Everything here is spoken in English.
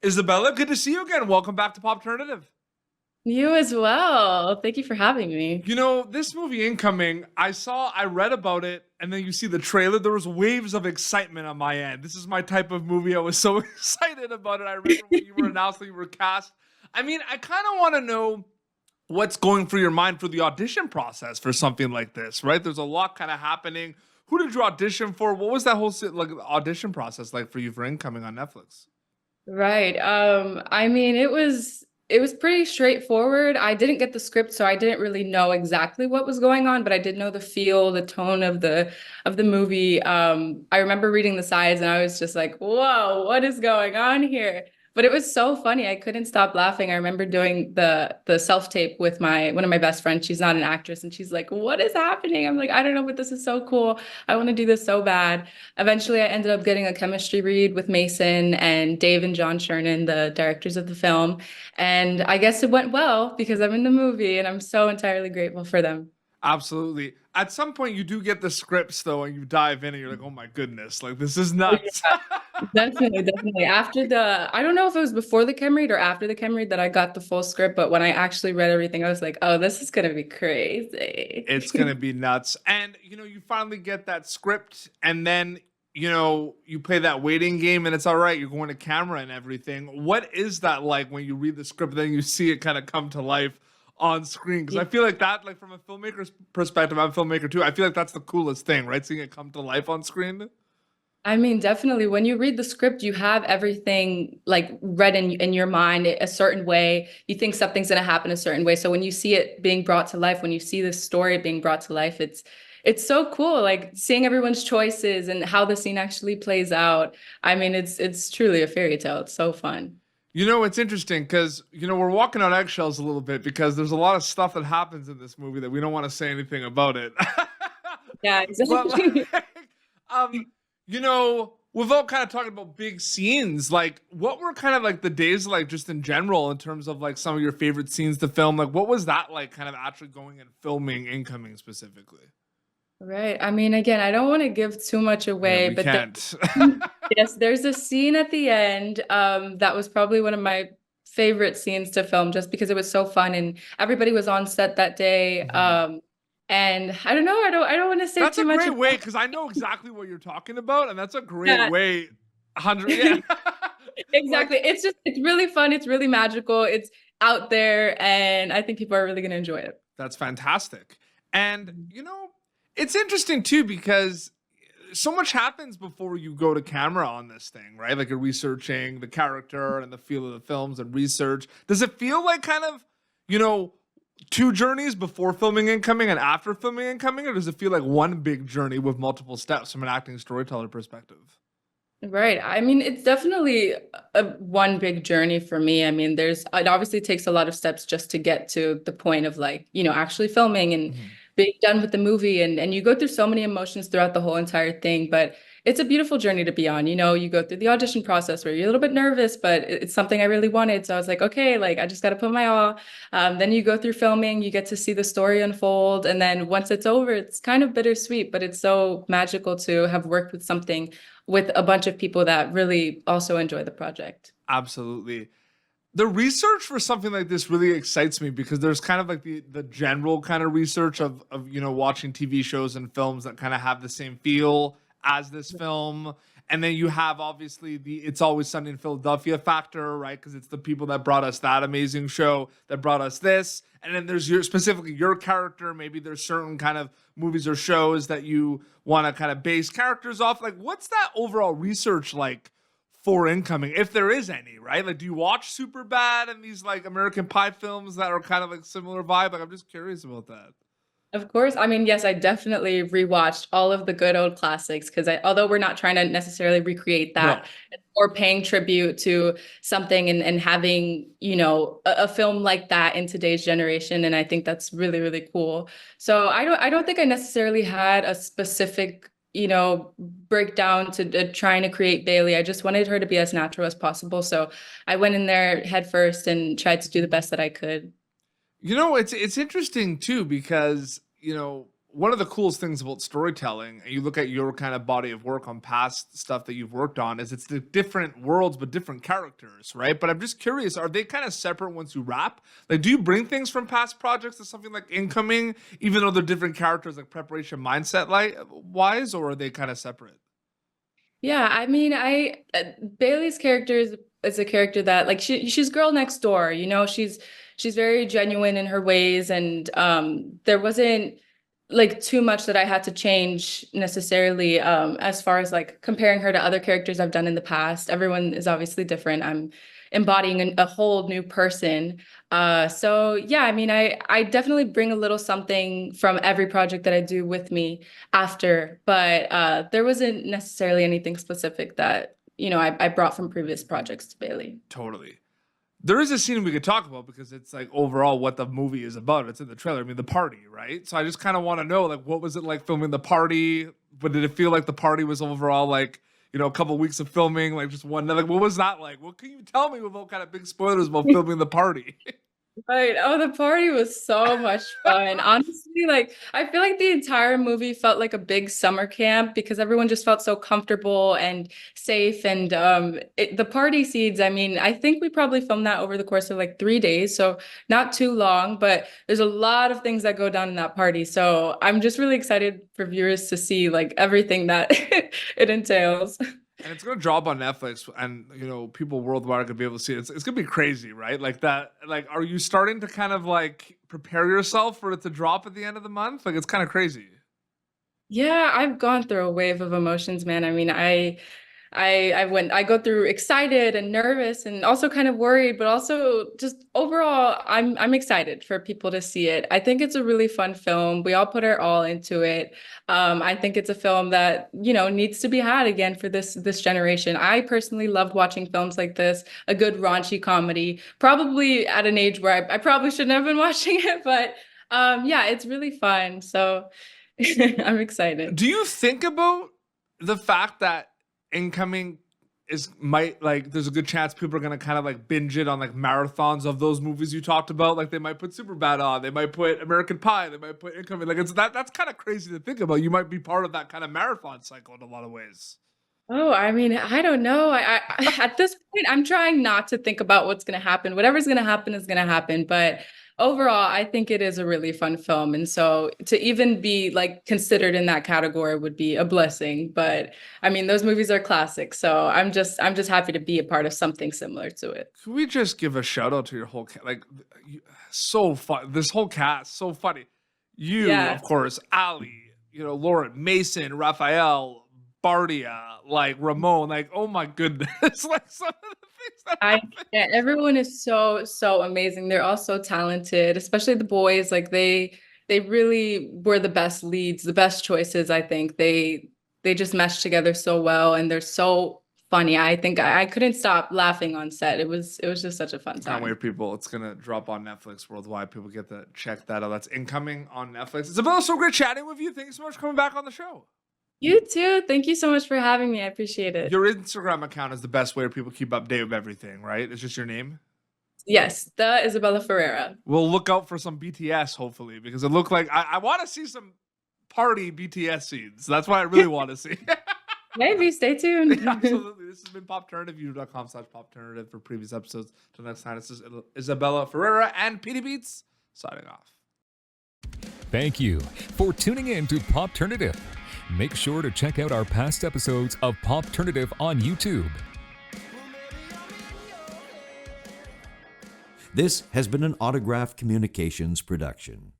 Isabella, good to see you again. Welcome back to Pop Alternative. You as well. Thank you for having me. This movie Incoming, I read about it, and then you see the trailer. There was waves of excitement on my end. This is my type of movie. I was so excited about it. I remember when you were announced that you were cast. I mean, I kind of want to know what's going through your mind for the audition process for something like this, right? There's a lot kind of happening. Who did you audition for? What was that whole audition process like for you for Incoming on Netflix? Right. I mean, it was pretty straightforward. I didn't get the script, so I didn't really know exactly what was going on, but I did know the feel, the tone of the movie. I remember reading the sides and I was just like, "Whoa, what is going on here?" But it was so funny. I couldn't stop laughing. I remember doing the self-tape with my one of my best friends. She's not an actress, and she's like, "What is happening?" I'm like, "I don't know, but this is so cool. I want to do this so bad." Eventually, I ended up getting a chemistry read with Mason and Dave and John Chernin, the directors of the film. And I guess it went well because I'm in the movie and I'm so entirely grateful for them. Absolutely. At some point, you do get the scripts though, and you dive in, and you're like, "Oh my goodness! Like this is Oh, nuts." yeah, definitely, definitely. I don't know if it was before the chem read or after the chem read that I got the full script, but when I actually read everything, I was like, oh, this is gonna be crazy. It's gonna be nuts. And you finally get that script, and then you play that waiting game, and it's all right. You're going to camera and everything. What is that like when you read the script, and then you see it kind of come to life on screen? Because I feel like that, like from a filmmaker's perspective, I'm a filmmaker too. I feel like that's the coolest thing, right? Seeing it come to life on screen. I mean, definitely. When you read the script, you have everything like read in your mind a certain way. You think something's going to happen a certain way. So when you see it being brought to life, when you see the story being brought to life, it's so cool. Like seeing everyone's choices and how the scene actually plays out. I mean, it's truly a fairy tale. It's so fun. It's interesting because we're walking on eggshells a little bit because there's a lot of stuff that happens in this movie that we don't want to say anything about it. Yeah, But exactly. um, without kind of talking about big scenes, like what were kind of like the days like just in general in terms of like some of your favorite scenes to film? Like what was that like kind of actually going and filming Incoming specifically? Right. I mean, again, I don't want to give too much Yeah, away, we but can't. yes, there's a scene at the end that was probably one of my favorite scenes to film just because it was so fun and everybody was on set that day. Mhm. And I don't know, I don't want to say That's too a much great way about because I know exactly what you're talking about, and that's a great that. way. 100, yeah. Exactly. Like It's really fun, it's really magical, it's out there, and I think people are really gonna enjoy it. that's fantastic. And it's interesting too because so much happens before you go to camera on this thing, right? Like you're researching the character and the feel of the films and research. Does it feel like kind of, you know, two journeys before filming Incoming and after filming Incoming, or does it feel like one big journey with multiple steps from an acting storyteller perspective? Right. I mean, it's definitely one big journey for me. I mean, it obviously takes a lot of steps just to get to the point of like, actually filming and Mhm. being done with the movie. And you go through so many emotions throughout the whole entire thing, but it's a beautiful journey to be on. You go through the audition process where you're a little bit nervous, but it's something I really wanted. So I was like, okay, like I just got to put my all. Then you go through filming, you get to see the story unfold. And then once it's over, it's kind of bittersweet, but it's so magical to have worked with something with a bunch of people that really also enjoy the project. Absolutely. The research for something like this really excites me because there's kind of like the general kind of research of watching TV shows and films that kind of have the same feel as this film. And then you have obviously the It's Always Sunny in Philadelphia factor, right? Because it's the people that brought us that amazing show that brought us this. And then there's specifically your character. Maybe there's certain kind of movies or shows that you want to kind of base characters off. Like, what's that overall research like for Incoming, if there is any, right? Like, do you watch Super Bad and these like American Pie films that are kind of like similar vibe? Like, I'm just curious about that. Of course. I mean, yes, I definitely rewatched all of the good old classics because although we're not trying to necessarily recreate that No, or paying tribute to something and having, a film like that in today's generation. And I think that's really, really cool. So I don't think I necessarily had a specific, breakdown to trying to create Bailey. I just wanted her to be as natural as possible. So I went in there head first and tried to do the best that I could. it's interesting too because one of the coolest things about storytelling, and you look at your kind of body of work on past stuff that you've worked on, is it's the different worlds but different characters, right? But I'm just curious, are they kind of separate once you wrap? Like, do you bring things from past projects to something like Incoming, even though they're different characters, like preparation mindset wise, or are they kind of separate? Yeah, I mean, Bailey's character is a character that like she's girl next door, you know, she's very genuine in her ways, and there wasn't like too much that I had to change necessarily as far as like comparing her to other characters I've done in the past. Everyone is obviously different. I'm embodying a whole new person. So yeah, I mean, I definitely bring a little something from every project that I do with me after, but there wasn't necessarily anything specific that, you know, I brought from previous projects to Bailey. Totally. There is a scene we could talk about because it's like overall what the movie is about. It's in the trailer. I mean, the party, right? So I just kind of want to know, like, what was it like filming the party? But did it feel like the party was overall like, you know, a couple weeks of filming, like just one? Like, what was that like? What can you tell me about kind of big spoilers about filming the party? Right. Oh, the party was so much fun. Honestly, like I feel like the entire movie felt like a big summer camp because everyone just felt so comfortable and safe. And the party scenes, I mean, I think we probably filmed that over the course of like 3 days, so not too long, but there's a lot of things that go down in that party. So I'm just really excited for viewers to see like everything that it entails. And it's gonna drop on Netflix, and you know, people worldwide are gonna be able to see it. It's gonna be crazy, right? Like that. Like, are you starting to kind of like prepare yourself for it to drop at the end of the month? Like, it's kind of crazy. Yeah, I've gone through a wave of emotions, man. I mean, I go through excited and nervous and also kind of worried, but also just overall I'm excited for people to see it. I think it's a really fun film. We all put our all into it. I think it's a film that, you know, needs to be had again for this generation. I personally loved watching films like this, a good raunchy comedy, probably at an age where I probably shouldn't have been watching it, but yeah, it's really fun. So I'm excited. Do you think about the fact that Incoming might like there's a good chance people are gonna kind of like binge it on like marathons of those movies you talked about? Like they might put Superbad on, they might put American Pie, they might put Incoming. Like that's kind of crazy to think about. You might be part of that kind of marathon cycle in a lot of ways. Oh, I mean, I don't know. At this point, I'm trying not to think about what's going to happen. Whatever's going to happen is going to happen. But overall, I think it is a really fun film. And so to even be like considered in that category would be a blessing. But I mean, those movies are classics. So I'm just happy to be a part of something similar to it. Can we just give a shout out to your whole so fun? This whole cast so funny. You, Yeah. of course, Ali, you know, Loren, Mason, Raphael, Bardia, like Ramon, like oh my goodness, like some of the things that Yeah, everyone is so amazing. They're all so talented, especially the boys. Like they really were the best leads, the best choices. I think they just meshed together so well, and they're so funny. I think I couldn't stop laughing on set. It was just such a fun Can't time. wait, people. It's gonna drop on Netflix worldwide. People get to check that out. That's Incoming on Netflix. Isabella, so great chatting with you. Thank you so much for coming back on the show. You too. Thank you so much for having me. I appreciate it. Your Instagram account is the best way people keep update with everything, right? It's just your name. Yes, the Isabella Ferreira. We'll look out for some BTS, hopefully, because it looked like I want to see some party BTS scenes. That's what I really want to see. Maybe stay tuned. Yeah, absolutely. This has been Popternative, youtube.com/Popternative for previous episodes. Till next time, this is Isabella Ferreira and PD Beats signing off. Thank you for tuning in to Popternative. Make sure to check out our past episodes of Popternative on YouTube. This has been an Autograph Communications production.